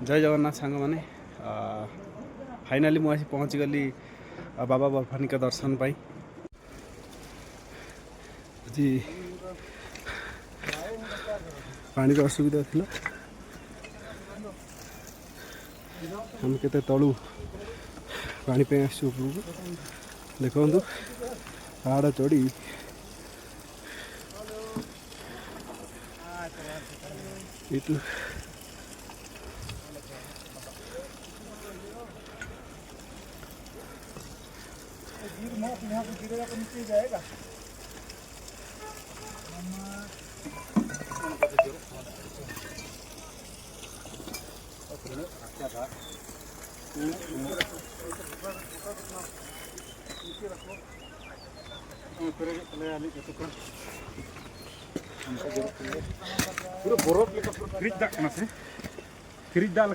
जय जगन्नाथ सांग मैंने फाइनाली मुझे पहुँची गली बाबा बर्फानी का दर्शन पाई। जी पानी का असुविधा थिला हम केते तलू पानी पे आसु उपरको देखु पहाड़ चढ़ी इटू पूरा बरफ लेकर फ्रिज दाग फ्रिज दाल